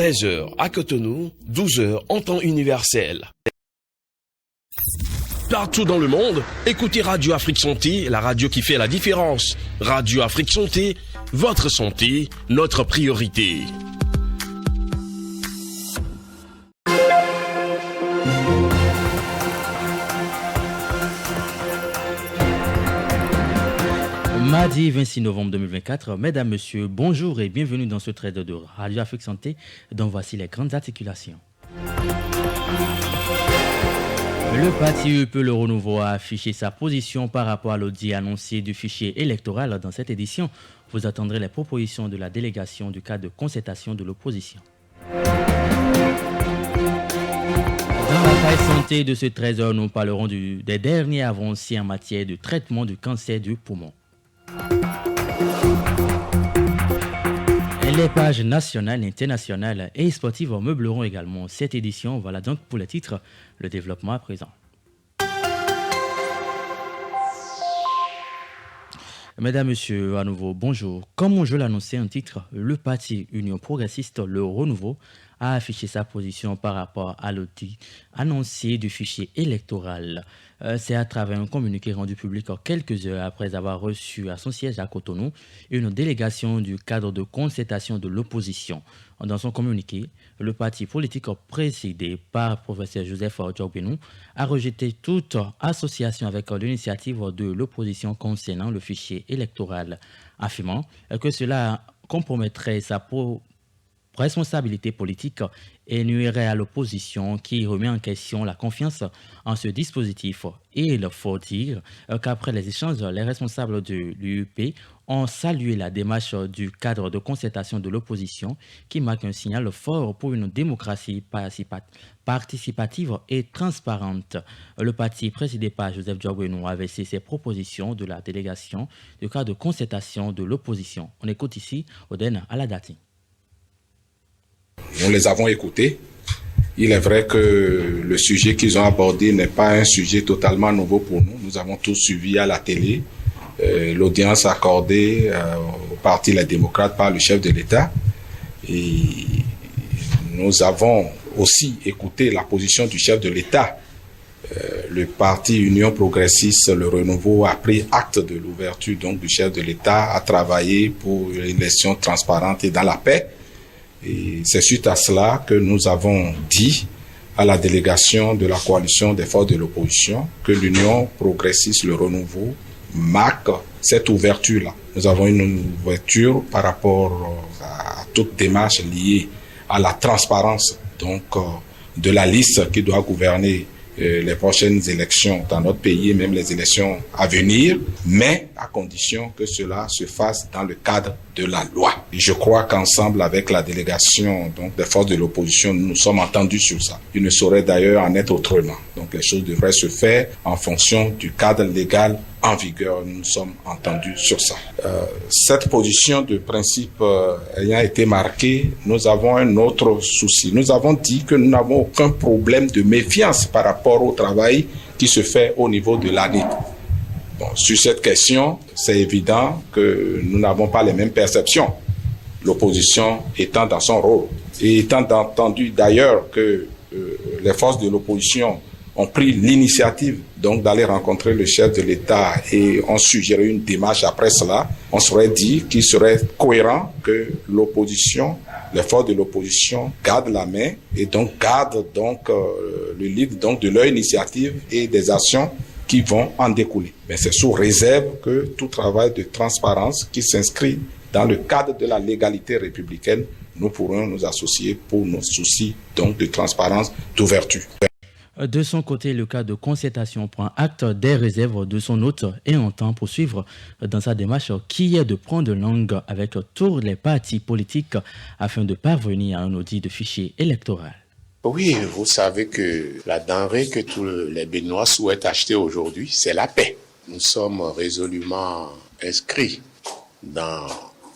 13h à Cotonou, 12h en temps universel. Partout dans le monde, écoutez Radio Afrique Santé, la radio qui fait la différence. Radio Afrique Santé, votre santé, notre priorité. Mardi 26 novembre 2024, mesdames, messieurs, bonjour et bienvenue dans ce trade de Radio Afrique Santé, dont voici les grandes articulations. Le parti UP Le Renouveau a affiché sa position par rapport à l'audit annoncé du fichier électoral. Dans cette édition, vous attendrez les propositions de la délégation du cadre de concertation de l'opposition. Dans la page santé de ce 13h, nous parlerons des derniers avancées en matière de traitement du cancer du poumon. Les pages nationales, internationales et sportives meubleront également cette édition. Voilà donc pour les titres, le développement à présent. Mesdames, Messieurs, à nouveau, bonjour. Comme je l'annonçais en titre, le parti Union Progressiste, Le Renouveau, a affiché sa position par rapport à l'audit annoncé du fichier électoral. C'est à travers un communiqué rendu public quelques heures après avoir reçu à son siège à Cotonou une délégation du cadre de concertation de l'opposition. Dans son communiqué, le parti politique présidé par professeur Joseph Djogbenou a rejeté toute association avec l'initiative de l'opposition concernant le fichier électoral, affirmant que cela compromettrait sa responsabilité politique et nuirait à l'opposition qui remet en question la confiance en ce dispositif. Et il faut dire qu'après les échanges, les responsables de l'UEP ont salué la démarche du cadre de concertation de l'opposition qui marque un signal fort pour une démocratie participative et transparente. Le parti présidé par Joseph Djogbenou avait fait ses propositions de la délégation du cadre de concertation de l'opposition. On écoute ici Oden Aladati. Nous les avons écoutés. Il est vrai que le sujet qu'ils ont abordé n'est pas un sujet totalement nouveau pour nous. Nous avons tous suivi à la télé l'audience accordée au Parti Les Démocrates par le chef de l'État. Et nous avons aussi écouté la position du chef de l'État. Le Parti Union Progressiste, Le Renouveau, a pris acte de l'ouverture donc du chef de l'État à travailler pour une élection transparente et dans la paix. Et c'est suite à cela que nous avons dit à la délégation de la coalition des forces de l'opposition que l'Union Progressiste, Le Renouveau, marque cette ouverture-là. Nous avons une ouverture par rapport à toute démarche liée à la transparence donc de la liste qui doit gouverner les prochaines élections dans notre pays et même les élections à venir, mais à condition que cela se fasse dans le cadre de la loi. Et je crois qu'ensemble avec la délégation donc des forces de l'opposition, nous nous sommes entendus sur ça. Il ne saurait d'ailleurs en être autrement. Donc les choses devraient se faire en fonction du cadre légal en vigueur. Nous nous sommes entendus sur ça. Cette position de principe ayant été marquée, nous avons un autre souci. Nous avons dit que nous n'avons aucun problème de méfiance par rapport au travail qui se fait au niveau de l'ANIT. Bon, sur cette question, c'est évident que nous n'avons pas les mêmes perceptions, l'opposition étant dans son rôle. Et étant entendu d'ailleurs que les forces de l'opposition ont pris l'initiative donc d'aller rencontrer le chef de l'État et ont suggéré une démarche après cela, on serait dit qu'il serait cohérent que l'opposition, les forces de l'opposition gardent la main et donc gardent donc le lead donc de leur initiative et des actions qui vont en découler. Mais c'est sous réserve que tout travail de transparence qui s'inscrit dans le cadre de la légalité républicaine, nous pourrons nous associer pour nos soucis donc de transparence, d'ouverture. De son côté, le cadre de concertation prend acte des réserves de son hôte et entend poursuivre dans sa démarche qui est de prendre langue avec tous les partis politiques afin de parvenir à un audit de fichier électoral. Oui, vous savez que la denrée que tous les Béninois souhaitent acheter aujourd'hui, c'est la paix. Nous sommes résolument inscrits dans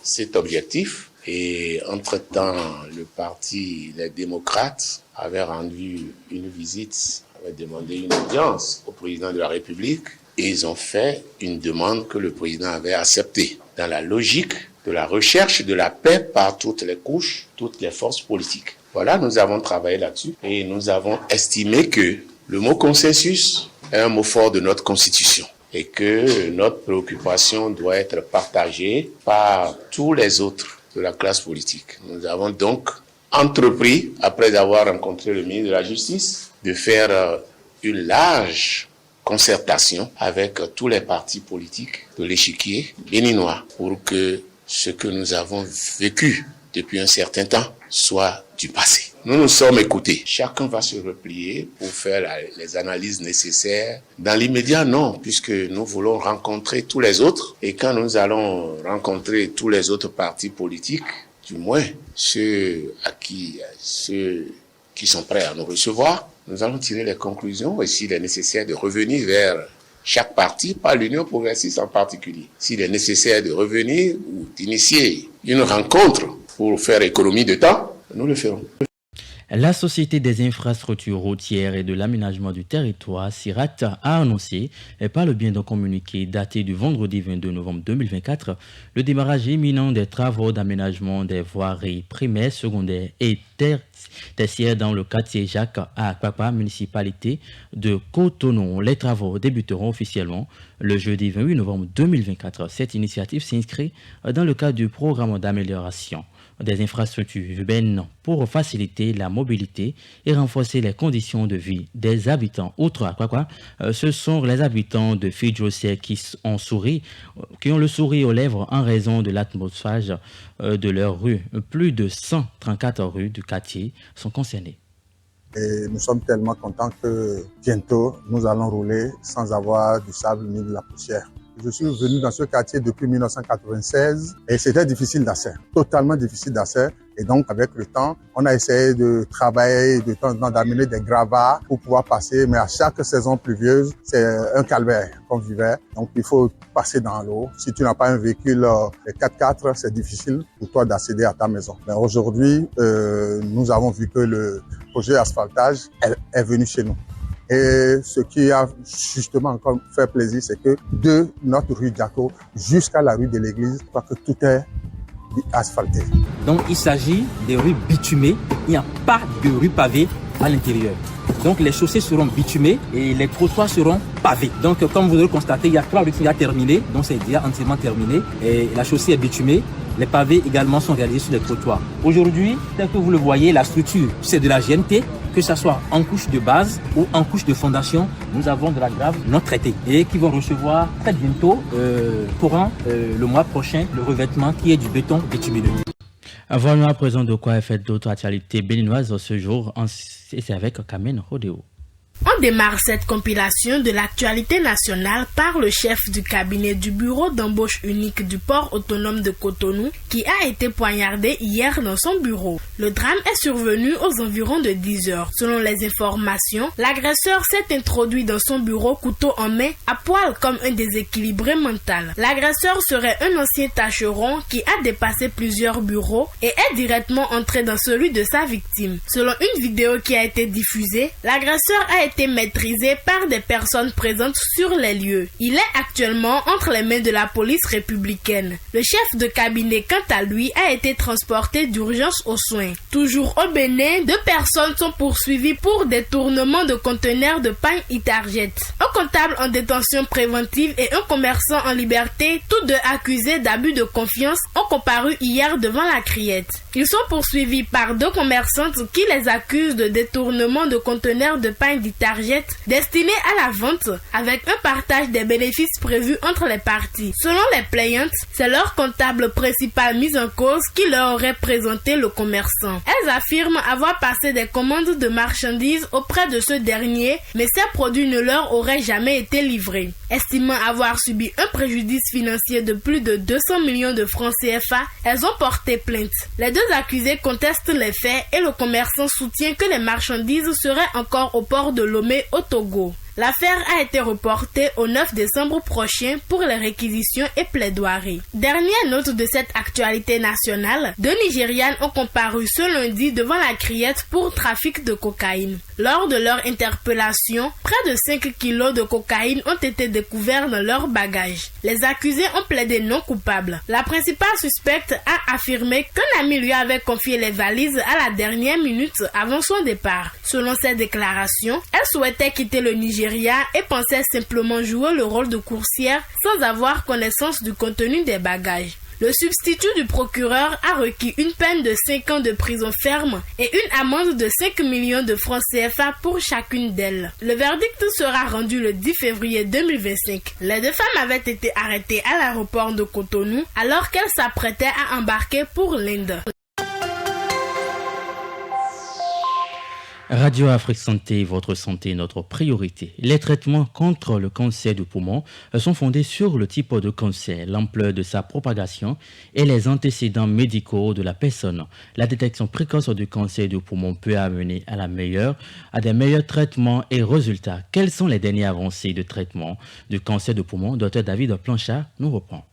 cet objectif et entre-temps, le parti Les Démocrates avait rendu une visite, avait demandé une audience au président de la République et ils ont fait une demande que le président avait acceptée dans la logique de la recherche de la paix par toutes les couches, toutes les forces politiques. Voilà, nous avons travaillé là-dessus et nous avons estimé que le mot consensus est un mot fort de notre Constitution et que notre préoccupation doit être partagée par tous les autres de la classe politique. Nous avons donc entrepris, après avoir rencontré le ministre de la Justice, de faire une large concertation avec tous les partis politiques de l'échiquier béninois pour que ce que nous avons vécu depuis un certain temps soit du passé. Nous nous sommes écoutés. Chacun va se replier pour faire les analyses nécessaires. Dans l'immédiat, non, puisque nous voulons rencontrer tous les autres. Et quand nous allons rencontrer tous les autres partis politiques, du moins ceux qui sont prêts à nous recevoir, nous allons tirer les conclusions et s'il est nécessaire de revenir vers chaque parti, pas l'Union progressiste en particulier. S'il est nécessaire de revenir ou d'initier une rencontre pour faire économie de temps, nous le ferons. La Société des infrastructures routières et de l'aménagement du territoire, SIRAT, a annoncé, par le biais d'un communiqué daté du vendredi 22 novembre 2024, le démarrage imminent des travaux d'aménagement des voiries primaires, secondaires et tertiaires dans le quartier Jacques à Akpakpa, municipalité de Cotonou. Les travaux débuteront officiellement le jeudi 28 novembre 2024. Cette initiative s'inscrit dans le cadre du programme d'amélioration des infrastructures urbaines pour faciliter la mobilité et renforcer les conditions de vie des habitants. Outre Akpakpa, ce sont les habitants de Fidjosé qui ont le sourire aux lèvres en raison de l'atmosphère de leur rue. Plus de 134 rues du quartier sont concernées. Et nous sommes tellement contents que bientôt nous allons rouler sans avoir du sable ni de la poussière. Je suis venu dans ce quartier depuis 1996 et c'était difficile d'accès, totalement difficile d'accès. Et donc, avec le temps, on a essayé de travailler, de temps en temps d'amener des gravats pour pouvoir passer. Mais à chaque saison pluvieuse, c'est un calvaire qu'on vivait. Donc, il faut passer dans l'eau. Si tu n'as pas un véhicule 4x4, c'est difficile pour toi d'accéder à ta maison. Mais aujourd'hui, nous avons vu que le projet asphaltage est venu chez nous. Et ce qui a justement encore fait plaisir, c'est que de notre rue Diaco jusqu'à la rue de l'église, je crois que tout est asphalté. Donc il s'agit des rues bitumées, il n'y a pas de rue pavée à l'intérieur. Donc les chaussées seront bitumées et les trottoirs seront pavés. Donc comme vous le constatez, il y a 3 rues qui sont terminées, donc c'est déjà entièrement terminé. Et la chaussée est bitumée. Les pavés également sont réalisés sur les trottoirs. Aujourd'hui, tel que vous le voyez, la structure, c'est de la GNT, que ce soit en couche de base ou en couche de fondation. Nous avons de la grave non traitée et qui vont recevoir très bientôt, courant le mois prochain, le revêtement qui est du béton bitumineux. Voilà à présent de quoi est fait d'autres actualités béninoises ce jour. Et c'est avec Kamen Rodeo. On démarre cette compilation de l'actualité nationale par le chef du cabinet du bureau d'embauche unique du port autonome de Cotonou qui a été poignardé hier dans son bureau. Le drame est survenu aux environs de 10 heures. Selon les informations, l'agresseur s'est introduit dans son bureau couteau en main, à poil comme un déséquilibré mental. L'agresseur serait un ancien tâcheron qui a dépassé plusieurs bureaux et est directement entré dans celui de sa victime. Selon une vidéo qui a été diffusée, l'agresseur a été maîtrisé par des personnes présentes sur les lieux. Il est actuellement entre les mains de la police républicaine. Le chef de cabinet, quant à lui, a été transporté d'urgence aux soins. Toujours au Bénin, 2 personnes sont poursuivies pour détournement de conteneurs de pain Itarjet. Un comptable en détention préventive et un commerçant en liberté, tous 2 accusés d'abus de confiance, ont comparu hier devant la criette. Ils sont poursuivis par 2 commerçantes qui les accusent de détournement de conteneurs de pain d'Itarjet destinés à la vente avec un partage des bénéfices prévus entre les parties. Selon les plaignantes, c'est leur comptable principal mis en cause qui leur aurait présenté le commerçant. Elles affirment avoir passé des commandes de marchandises auprès de ce dernier, mais ces produits ne leur auraient jamais été livrés. Estimant avoir subi un préjudice financier de plus de 200 millions de francs CFA, elles ont porté plainte. Les 2 accusés contestent les faits et le commerçant soutient que les marchandises seraient encore au port de Lomé au Togo. L'affaire a été reportée au 9 décembre prochain pour les réquisitions et plaidoiries. Dernière note de cette actualité nationale, 2 Nigérianes ont comparu ce lundi devant la criette pour trafic de cocaïne. Lors de leur interpellation, près de 5 kilos de cocaïne ont été découverts dans leur bagage. Les accusés ont plaidé non coupables. La principale suspecte a affirmé qu'un ami lui avait confié les valises à la dernière minute avant son départ. Selon ses déclarations, elle souhaitait quitter le Nigeria et pensait simplement jouer le rôle de coursière sans avoir connaissance du contenu des bagages. Le substitut du procureur a requis une peine de 5 ans de prison ferme et une amende de 5 millions de francs CFA pour chacune d'elles. Le verdict sera rendu le 10 février 2025. Les 2 femmes avaient été arrêtées à l'aéroport de Cotonou alors qu'elles s'apprêtaient à embarquer pour l'Inde. Radio Afrique Santé, votre santé, notre priorité. Les traitements contre le cancer du poumon sont fondés sur le type de cancer, l'ampleur de sa propagation et les antécédents médicaux de la personne. La détection précoce du cancer du poumon peut amener à des meilleurs traitements et résultats. Quelles sont les dernières avancées de traitement du cancer du poumon? Dr David Planchard nous reprend.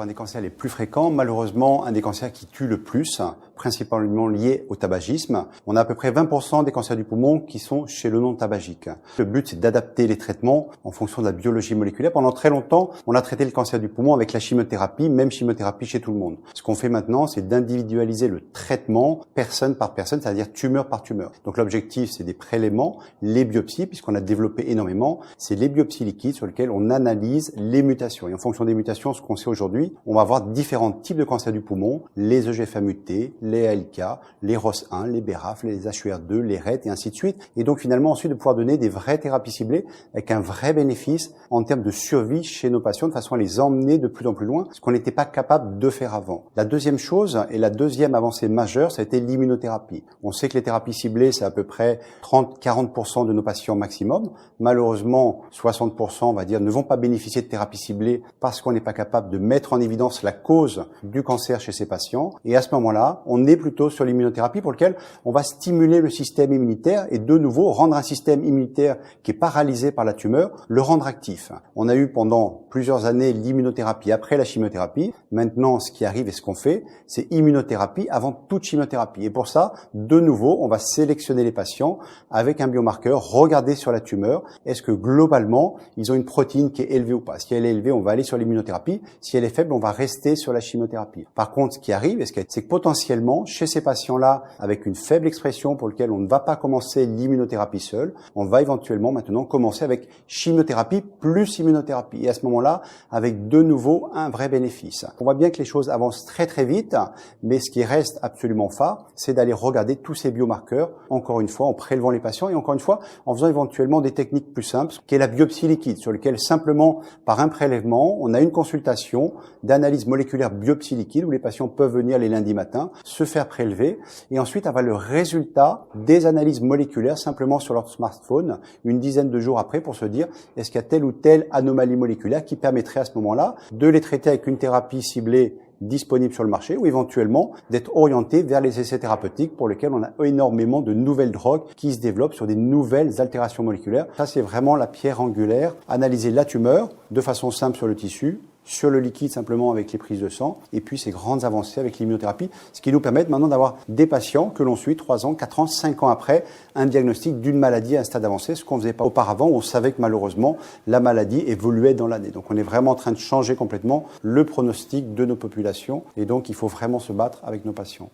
Un des cancers les plus fréquents, malheureusement, un des cancers qui tue le plus, principalement lié au tabagisme. On a à peu près 20% des cancers du poumon qui sont chez le non-tabagique. Le but, c'est d'adapter les traitements en fonction de la biologie moléculaire. Pendant très longtemps, on a traité le cancer du poumon avec la chimiothérapie, même chimiothérapie chez tout le monde. Ce qu'on fait maintenant, c'est d'individualiser le traitement personne par personne, c'est-à-dire tumeur par tumeur. Donc l'objectif, c'est des prélèvements, les biopsies, puisqu'on a développé énormément, c'est les biopsies liquides sur lesquelles on analyse les mutations. Et en fonction des mutations, ce qu'on sait aujourd'hui, on va avoir différents types de cancers du poumon, les EGFA mutés, les ALK, les ROS1, les BRAF, les HUR2, les RET et ainsi de suite. Et donc finalement ensuite de pouvoir donner des vraies thérapies ciblées avec un vrai bénéfice en termes de survie chez nos patients de façon à les emmener de plus en plus loin, ce qu'on n'était pas capable de faire avant. La deuxième chose et la deuxième avancée majeure, ça a été l'immunothérapie. On sait que les thérapies ciblées, c'est à peu près 30-40% de nos patients maximum. Malheureusement, 60%, on va dire, ne vont pas bénéficier de thérapies ciblées parce qu'on n'est pas capable de mettre en évidence la cause du cancer chez ces patients. Et à ce moment-là, on est plutôt sur l'immunothérapie pour lequel on va stimuler le système immunitaire et de nouveau rendre un système immunitaire qui est paralysé par la tumeur, le rendre actif. On a eu pendant plusieurs années l'immunothérapie après la chimiothérapie. Maintenant, ce qui arrive et ce qu'on fait, c'est immunothérapie avant toute chimiothérapie. Et pour ça, de nouveau, on va sélectionner les patients avec un biomarqueur, regarder sur la tumeur, est-ce que globalement, ils ont une protéine qui est élevée ou pas. Si elle est élevée, on va aller sur l'immunothérapie. Si elle est faible, on va rester sur la chimiothérapie. Par contre, ce qui arrive, c'est que potentiellement, chez ces patients-là, avec une faible expression pour lequel on ne va pas commencer l'immunothérapie seule, on va éventuellement maintenant commencer avec chimiothérapie plus immunothérapie. Et à ce moment-là, avec de nouveau un vrai bénéfice. On voit bien que les choses avancent très très vite, mais ce qui reste absolument phare, c'est d'aller regarder tous ces biomarqueurs, encore une fois, en prélevant les patients et encore une fois, en faisant éventuellement des techniques plus simples, qui est la biopsie liquide, sur lequel simplement, par un prélèvement, on a une consultation d'analyse moléculaire biopsie liquide où les patients peuvent venir les lundis matins, se faire prélever et ensuite avoir le résultat des analyses moléculaires simplement sur leur smartphone une dizaine de jours après pour se dire est-ce qu'il y a telle ou telle anomalie moléculaire qui permettrait à ce moment-là de les traiter avec une thérapie ciblée disponible sur le marché ou éventuellement d'être orienté vers les essais thérapeutiques pour lesquels on a énormément de nouvelles drogues qui se développent sur des nouvelles altérations moléculaires. Ça, c'est vraiment la pierre angulaire. Analyser la tumeur de façon simple sur le tissu, sur le liquide simplement avec les prises de sang, et puis ces grandes avancées avec l'immunothérapie, ce qui nous permet maintenant d'avoir des patients que l'on suit 3 ans, 4 ans, 5 ans après un diagnostic d'une maladie à un stade avancé, ce qu'on ne faisait pas auparavant, où on savait que malheureusement la maladie évoluait dans l'année. Donc on est vraiment en train de changer complètement le pronostic de nos populations, et donc il faut vraiment se battre avec nos patients.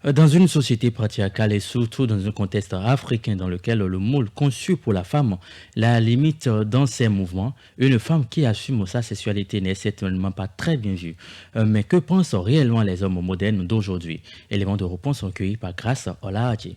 Dans une société patriarcale et surtout dans un contexte africain dans lequel le moule conçu pour la femme la limite dans ses mouvements, une femme qui assume sa sexualité n'est certainement pas très bien vue. Mais que pensent réellement les hommes modernes d'aujourd'hui? Élément de réponse recueilli par Grace Olaadji.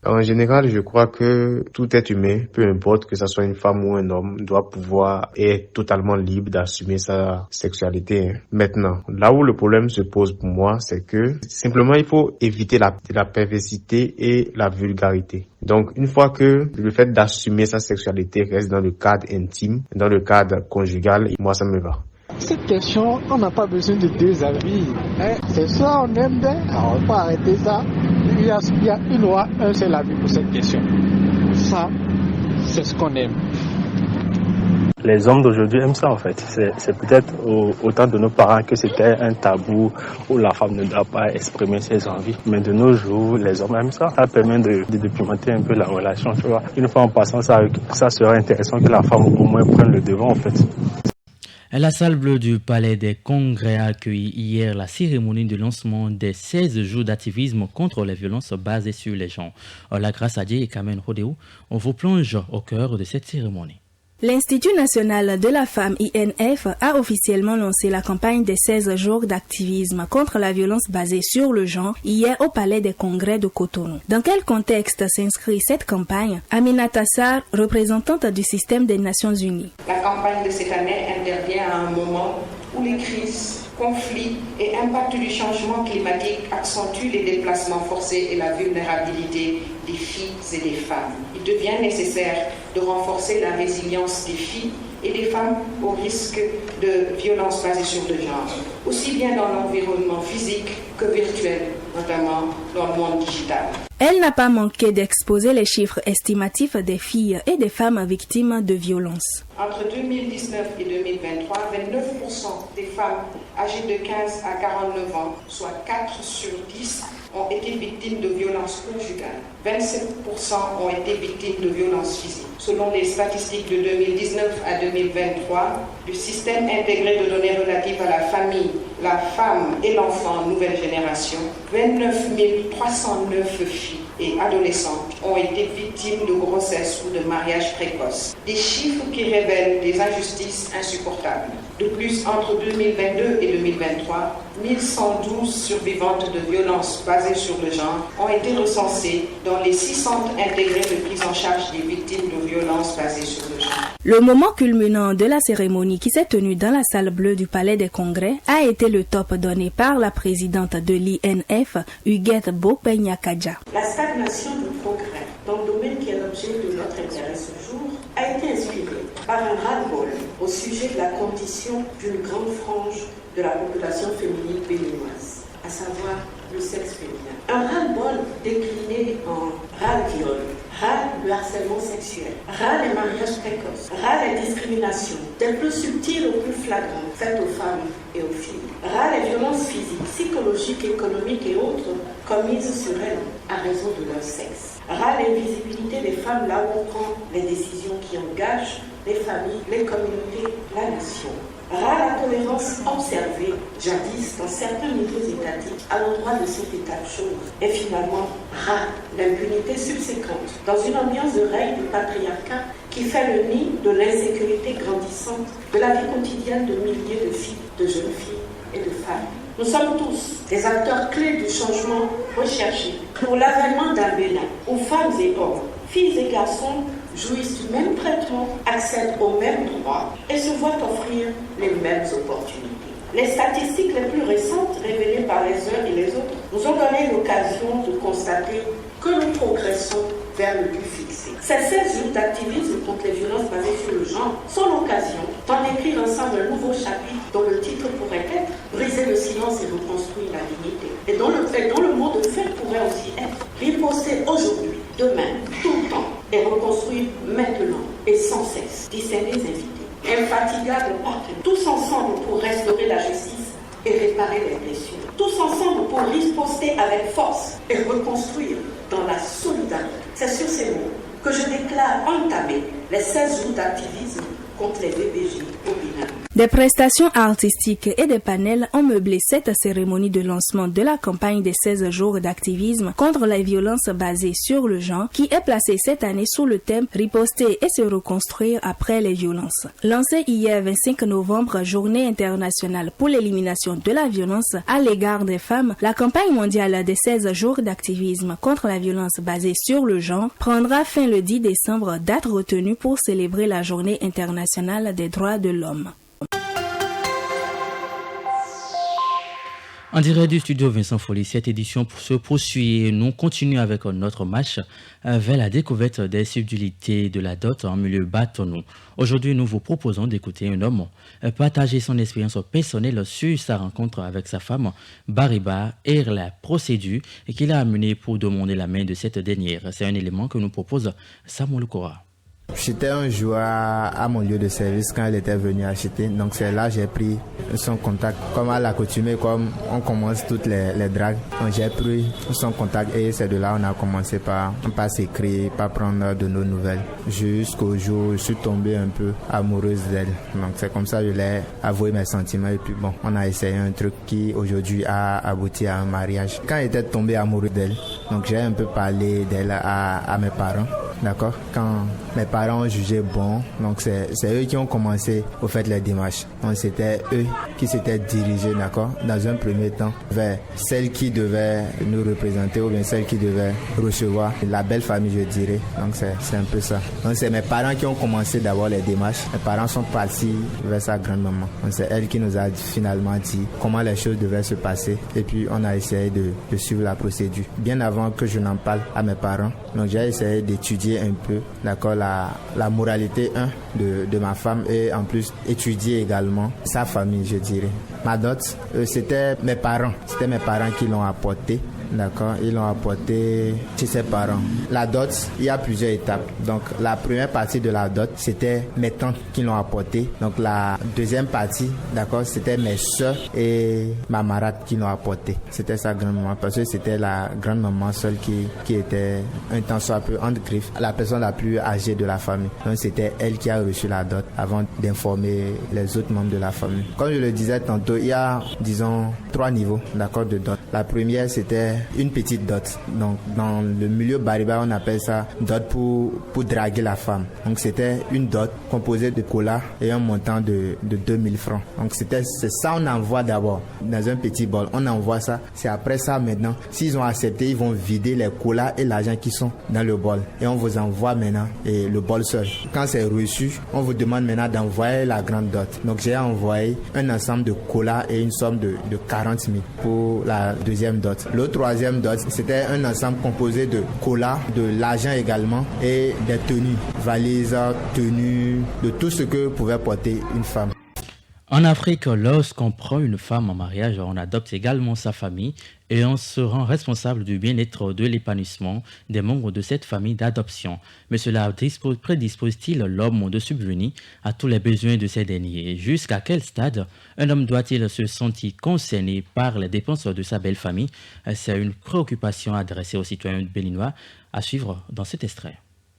En général, je crois que tout être humain, peu importe que ce soit une femme ou un homme, doit pouvoir être totalement libre d'assumer sa sexualité. Maintenant, là où le problème se pose pour moi, c'est que simplement il faut éviter la perversité et la vulgarité. Donc, une fois que le fait d'assumer sa sexualité reste dans le cadre intime, dans le cadre conjugal, moi ça me va. Cette question, on n'a pas besoin de 2 avis. C'est ça, on aime bien, on va pas arrêter ça. Il y a une loi, un seul avis pour cette question. Ça, c'est ce qu'on aime. Les hommes d'aujourd'hui aiment ça en fait. C'est peut-être au temps de nos parents que c'était un tabou où la femme ne doit pas exprimer ses envies. Mais de nos jours, les hommes aiment ça. Ça permet de documenter un peu la relation, tu vois. Une fois en passant ça serait intéressant que la femme au moins prenne le devant en fait. La salle bleue du Palais des Congrès a accueilli hier la cérémonie de lancement des 16 jours d'activisme contre les violences basées sur les genres. La grâce à Dieu et Kamen Rodeo, on vous plonge au cœur de cette cérémonie. L'Institut national de la femme INF a officiellement lancé la campagne des 16 jours d'activisme contre la violence basée sur le genre hier au Palais des Congrès de Cotonou. Dans quel contexte s'inscrit cette campagne? Aminata Sarr, représentante du système des Nations Unies. La campagne de cette année intervient à un moment où les crises, conflits et impacts du changement climatique accentuent les déplacements forcés et la vulnérabilité des filles et des femmes. Il devient nécessaire de renforcer la résilience des filles et des femmes au risque de violences basées sur le genre, aussi bien dans l'environnement physique que virtuel, notamment dans le monde digital. Elle n'a pas manqué d'exposer les chiffres estimatifs des filles et des femmes victimes de violences. Entre 2019 et 2023, 29% des femmes âgées de 15 à 49 ans, soit 4 sur 10, ont été victimes de violences conjugales. 27% ont été victimes de violences physiques. Selon les statistiques de 2019 à 2023, du système intégré de données relatives à la famille, la femme et l'enfant nouvelle génération, 29 309 filles et adolescentes ont été victimes de grossesse ou de mariage précoce. Des chiffres qui révèlent des injustices insupportables. De plus, entre 2022 et 2023, 1112 survivantes de violences basées sur le genre ont été recensées dans les 6 centres intégrés de prise en charge des victimes de violences basées sur le genre. Le moment culminant de la cérémonie qui s'est tenue dans la salle bleue du Palais des Congrès a été le top donné par la présidente de l'INF, Huguette Bopenya-Kadja. La stagnation du progrès dans le domaine qui est l'objet de notre intérêt ce jour a été inspirée par un ras-le-bol au sujet de la condition d'une grande frange de la population féminine béninoise, à savoir le sexe féminin. Un ras-le-bol décliné en ras-le-viol, ras le harcèlement sexuel, ras les mariages précoces, ras les discriminations, des plus subtiles aux plus flagrantes, faites aux femmes et aux filles, ras les violences physiques, psychologiques, économiques et autres commises sur elles à raison de leur sexe, ras l'invisibilité des femmes là où on prend les décisions qui engagent les familles, les communautés, la nation. Ras la tolérance observée jadis dans certains niveaux étatiques à l'endroit de cet état de choses. Et finalement, ras l'impunité subséquente dans une ambiance de règne du patriarcat qui fait le nid de l'insécurité grandissante de la vie quotidienne de milliers de filles, de jeunes filles et de femmes. Nous sommes tous des acteurs clés du changement recherché pour l'avènement d'un Bénin où femmes et hommes, filles et garçons jouissent du même traitement, accèdent aux mêmes droits et se voient offrir les mêmes opportunités. Les statistiques les plus récentes révélées par les uns et les autres nous ont donné l'occasion de constater que nous progressons vers le but fixé. Ces 16 jours d'activisme contre les violences basées sur le genre sont l'occasion d'en écrire ensemble un nouveau chapitre dont le titre pourrait être « Briser le silence et reconstruire la dignité » et dont le mot de fin pourrait aussi être « Riposter aujourd'hui, demain, tout le temps et reconstruire maintenant et sans cesse » discerner les invités. Infatigables partenaires, tous ensemble pour restaurer la justice et réparer les blessures. Tous ensemble pour riposter avec force et reconstruire dans la solidarité. C'est sur ces mots que je déclare entamer les 16 jours d'activisme contre les VBJ au Bénin. Des prestations artistiques et des panels ont meublé cette cérémonie de lancement de la campagne des 16 jours d'activisme contre les violences basées sur le genre qui est placée cette année sous le thème « Riposter et se reconstruire après les violences ». Lancée hier 25 novembre, journée internationale pour l'élimination de la violence à l'égard des femmes, la campagne mondiale des 16 jours d'activisme contre la violence basée sur le genre prendra fin le 10 décembre, date retenue pour célébrer la journée internationale des droits de l'homme. En direct du studio Vincent Folly, cette édition se poursuit et nous continuons avec notre match vers la découverte des subtilités de la dot en milieu bâtonneau. Aujourd'hui, nous vous proposons d'écouter un homme partager son expérience personnelle sur sa rencontre avec sa femme, Bariba, et la procédure qu'il a amenée pour demander la main de cette dernière. C'est un élément que nous propose Samuel Kora. J'étais un jour à mon lieu de service quand elle était venue acheter. Donc c'est là que j'ai pris son contact. Comme à l'accoutumée, comme on commence toutes les dragues, donc j'ai pris son contact et c'est de là on a commencé par s'écrire, par prendre de nos nouvelles. Jusqu'au jour où je suis tombé un peu amoureuse d'elle. Donc c'est comme ça que je l'ai avoué mes sentiments et puis bon, on a essayé un truc qui aujourd'hui a abouti à un mariage. Quand j'étais tombé amoureux d'elle, donc j'ai un peu parlé d'elle à mes parents. D'accord. Quand mes parents ont jugé bon, donc c'est eux qui ont commencé au fait les démarches. Donc c'était eux qui s'étaient dirigés, d'accord, dans un premier temps vers celle qui devait nous représenter ou bien celle qui devait recevoir la belle famille, je dirais. Donc c'est un peu ça. Donc c'est mes parents qui ont commencé d'abord les démarches. Mes parents sont partis vers sa grand-maman. Donc c'est elle qui nous a finalement dit comment les choses devaient se passer et puis on a essayé de suivre la procédure. Bien avant que je n'en parle à mes parents, donc j'ai essayé d'étudier un peu, d'accord, la moralité de ma femme et en plus étudier également sa famille, je dirais. Ma dot, c'était mes parents qui l'ont apporté. D'accord, ils l'ont apporté chez ses parents. La dot, il y a plusieurs étapes. Donc la première partie de la dot, c'était mes tantes qui l'ont apporté. Donc la deuxième partie, d'accord, c'était mes soeurs et ma marade qui l'ont apporté. C'était sa grand-maman parce que c'était la grand-maman seule qui était un temps soit peu entre griffes, la personne la plus âgée de la famille. Donc c'était elle qui a reçu la dot avant d'informer les autres membres de la famille. Comme je le disais tantôt, il y a, disons, 3 niveaux, d'accord, de dot. La première, c'était une petite dot. Donc dans le milieu bariba, on appelle ça dot pour draguer la femme. Donc c'était une dot composée de cola et un montant de 2000 francs. Donc c'est ça, on envoie d'abord dans un petit bol. On envoie ça. C'est après ça maintenant, s'ils ont accepté, ils vont vider les colas et l'argent qui sont dans le bol. Et on vous envoie maintenant et le bol seul. Quand c'est reçu, on vous demande maintenant d'envoyer la grande dot. Donc j'ai envoyé un ensemble de cola et une somme de 40 000 pour la deuxième dot. Le troisième dot, c'était un ensemble composé de cola, de l'argent également et des tenues, valises, tenues, de tout ce que pouvait porter une femme. En Afrique, lorsqu'on prend une femme en mariage, on adopte également sa famille et on se rend responsable du bien-être, de l'épanouissement des membres de cette famille d'adoption. Mais cela prédispose-t-il l'homme de subvenir à tous les besoins de ces derniers? Jusqu'à quel stade un homme doit-il se sentir concerné par les dépenses de sa belle famille? C'est une préoccupation adressée aux citoyens béninois à suivre dans cet extrait.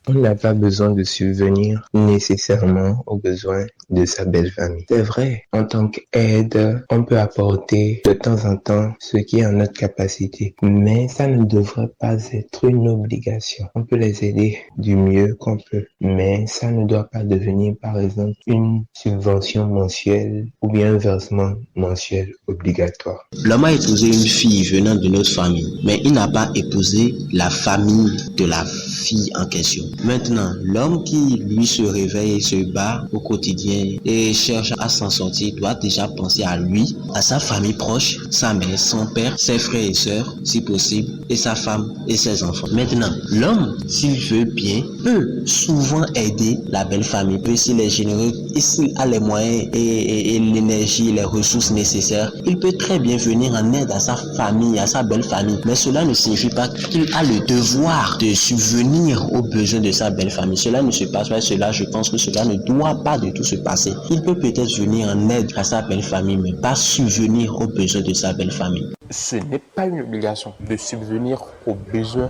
On n'a pas besoin de subvenir nécessairement aux besoins de sa belle famille. C'est vrai, en tant qu'aide, on peut apporter de temps en temps ce qui est en notre capacité, mais ça ne devrait pas être une obligation. On peut les aider du mieux qu'on peut, mais ça ne doit pas devenir par exemple une subvention mensuelle ou bien un versement mensuel obligatoire. L'homme a épousé une fille venant de notre famille, mais il n'a pas épousé la famille de la fille en question. Maintenant, l'homme qui, lui, se réveille et se bat au quotidien et cherche à s'en sortir doit déjà penser à lui, à sa famille proche, sa mère, son père, ses frères et sœurs, si possible, et sa femme et ses enfants. Maintenant, l'homme, s'il veut bien, peut souvent aider la belle famille, peut s'il est généreux et s'il a les moyens et l'énergie, les ressources nécessaires, il peut très bien venir en aide à sa famille, à sa belle famille. Mais cela ne signifie pas qu'il a le devoir de subvenir aux besoins de sa belle famille. Cela ne se passe pas, je pense que cela ne doit pas du tout se passer. Il peut peut-être venir en aide à sa belle famille, mais pas subvenir aux besoins de sa belle famille. Ce n'est pas une obligation de subvenir aux besoins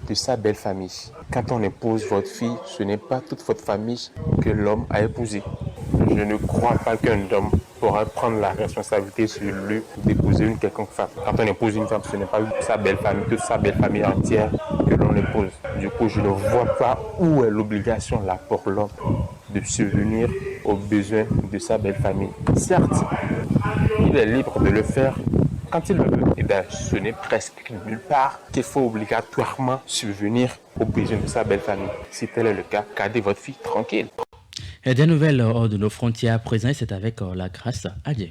de sa belle famille. Quand on épouse votre fille, ce n'est pas toute votre famille que l'homme a épousé. Je ne crois pas qu'un homme pourra prendre la responsabilité sur lui d'épouser une quelconque femme. Quand on épouse une femme, ce n'est pas sa belle famille, que sa belle famille entière que l'on épouse. Du coup, je ne vois pas où est l'obligation là pour l'homme de subvenir aux besoins de sa belle famille. Certes, il est libre de le faire quand il le veut. Et bien, ce n'est presque nulle part qu'il faut obligatoirement subvenir aux besoins de sa belle famille. Si tel est le cas, gardez votre fille tranquille. Et des nouvelles hors de nos frontières à présent, c'est avec la grâce à Dieu.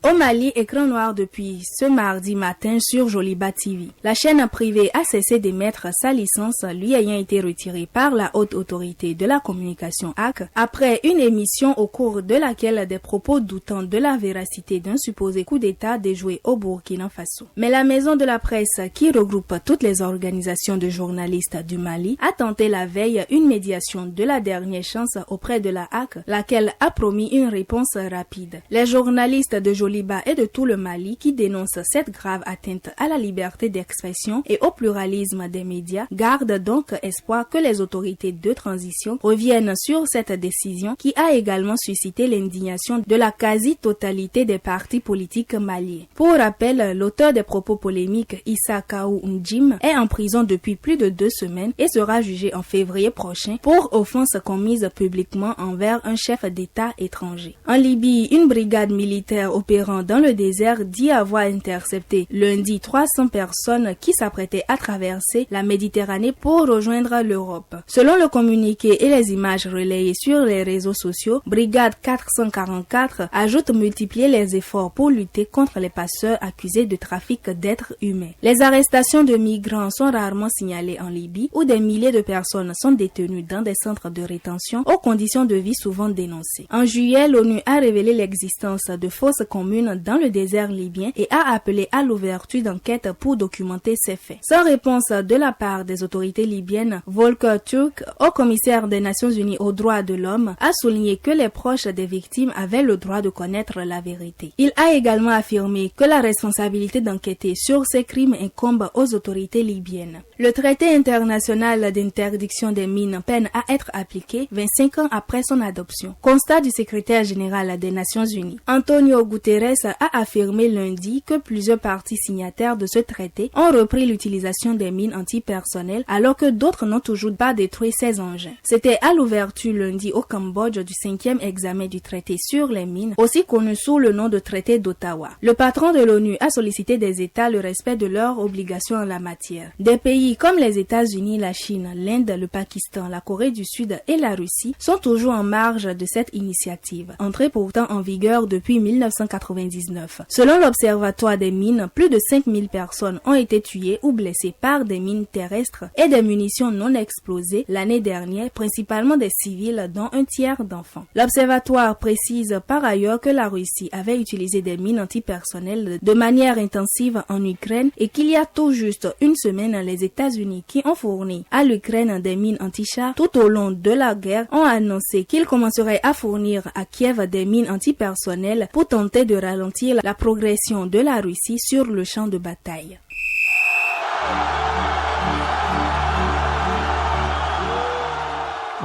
Au Mali, écran noir depuis ce mardi matin sur Joliba TV. La chaîne privée a cessé d'émettre sa licence, lui ayant été retirée par la haute autorité de la communication HAC, après une émission au cours de laquelle des propos doutant de la véracité d'un supposé coup d'État déjoué au Burkina Faso. Mais la maison de la presse, qui regroupe toutes les organisations de journalistes du Mali, a tenté la veille une médiation de la dernière chance auprès de la HAC, laquelle a promis une réponse rapide. Les journalistes de Joliba et de tout le Mali qui dénoncent cette grave atteinte à la liberté d'expression et au pluralisme des médias gardent donc espoir que les autorités de transition reviennent sur cette décision qui a également suscité l'indignation de la quasi-totalité des partis politiques maliens. Pour rappel, l'auteur des propos polémiques, Issa Kaou Ndjim, est en prison depuis plus de 2 semaines et sera jugé en février prochain pour offense commise publiquement envers un chef d'État étranger. En Libye, une brigade militaire opérant dans le désert dit avoir intercepté lundi 300 personnes qui s'apprêtaient à traverser la Méditerranée pour rejoindre l'Europe. Selon le communiqué et les images relayées sur les réseaux sociaux, Brigade 444 ajoute multiplier les efforts pour lutter contre les passeurs accusés de trafic d'êtres humains. Les arrestations de migrants sont rarement signalées en Libye, où des milliers de personnes sont détenues dans des centres de rétention aux conditions de vie souvent dénoncées. En juillet, l'ONU a révélé l'existence de fausses communes dans le désert libyen et a appelé à l'ouverture d'enquêtes pour documenter ces faits. Sans réponse de la part des autorités libyennes, Volker Turk, haut commissaire des Nations Unies aux droits de l'homme, a souligné que les proches des victimes avaient le droit de connaître la vérité. Il a également affirmé que la responsabilité d'enquêter sur ces crimes incombe aux autorités libyennes. Le traité international d'interdiction des mines peine à être appliqué 25 ans après son adoption. Constat du secrétaire général des Nations Unies. Antonio Guterres a affirmé lundi que plusieurs parties signataires de ce traité ont repris l'utilisation des mines antipersonnelles alors que d'autres n'ont toujours pas détruit ces engins. C'était à l'ouverture lundi au Cambodge du 5e examen du traité sur les mines, aussi connu sous le nom de traité d'Ottawa. Le patron de l'ONU a sollicité des États le respect de leurs obligations en la matière. Des pays comme les États-Unis, la Chine, l'Inde, le Pakistan, la Corée du Sud et la Russie sont toujours en marge de cette initiative, entrée pourtant en vigueur depuis 1999. Selon l'Observatoire des mines, plus de 5000 personnes ont été tuées ou blessées par des mines terrestres et des munitions non explosées l'année dernière, principalement des civils, dont un tiers d'enfants. L'Observatoire précise par ailleurs que la Russie avait utilisé des mines antipersonnelles de manière intensive en Ukraine et qu'il y a tout juste une semaine, les États-Unis qui ont fourni à l'Ukraine des mines anti-chars tout au long de la guerre ont annoncé qu'ils commenceraient à fournir à Kiev des mines antipersonnelles pour tenter de ralentir la progression de la Russie sur le champ de bataille.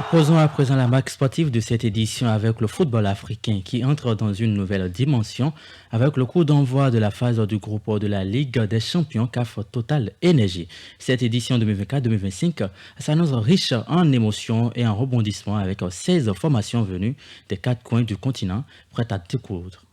Posons à présent la marque sportive de cette édition avec le football africain qui entre dans une nouvelle dimension avec le coup d'envoi de la phase du groupe de la Ligue des champions CAF Total Énergie. Cette édition 2024-2025 s'annonce riche en émotions et en rebondissements avec 16 formations venues des 4 coins du continent prêtes à découdre.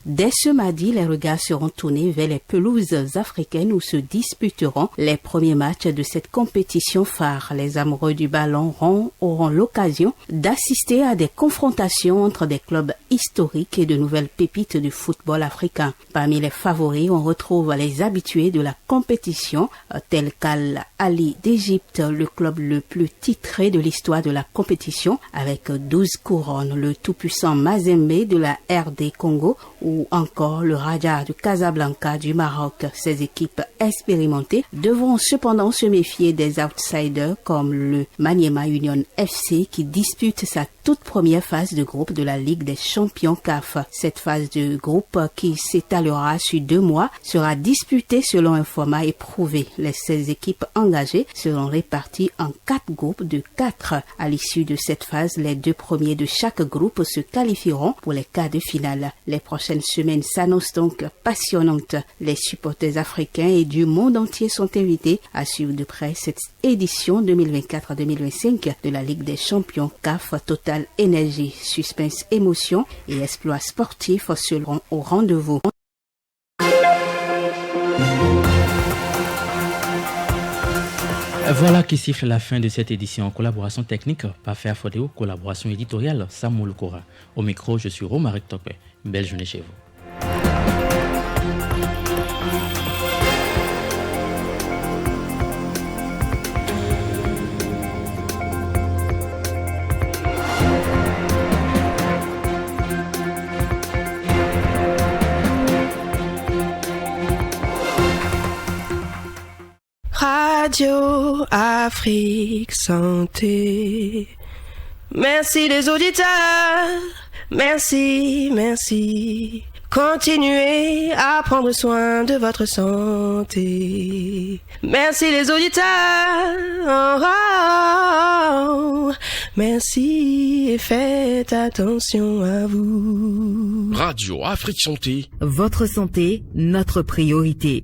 Dès ce mardi, les regards seront tournés vers les pelouses africaines où se disputeront les premiers matchs de cette compétition phare. Les amoureux du ballon rond auront l'occasion d'assister à des confrontations entre des clubs historiques et de nouvelles pépites du football africain. Parmi les favoris, on retrouve les habitués de la compétition, tels qu'Al Ahly d'Égypte, le club le plus titré de l'histoire de la compétition, avec 12 couronnes, le tout-puissant Mazembe de la RD Congo, ou encore le Raja de Casablanca du Maroc. Ces équipes expérimentées devront cependant se méfier des outsiders comme le Maniema Union FC qui dispute sa toute première phase de groupe de la Ligue des champions CAF. Cette phase de groupe qui s'étalera sur 2 mois sera disputée selon un format éprouvé. Les 16 équipes engagées seront réparties en 4 groupes de 4. À l'issue de cette phase, les 2 premiers de chaque groupe se qualifieront pour les quarts de finale. Les prochaines semaines s'annoncent donc passionnantes. Les supporters africains et du monde entier sont invités à suivre de près cette édition 2024-2025 de la Ligue des champions CAF Total Énergie. Suspense, émotion et exploits sportifs seront au rendez-vous. Voilà qui siffle la fin de cette édition. Collaboration technique, Parfait Fodéo, collaboration éditoriale, Samuel Kora. Au micro, je suis Romaric Topé. Belle journée chez vous. Radio Afrique Santé. Merci les auditeurs, merci. Continuez à prendre soin de votre santé. Merci les auditeurs, merci et faites attention à vous. Radio Afrique Santé. Votre santé, notre priorité.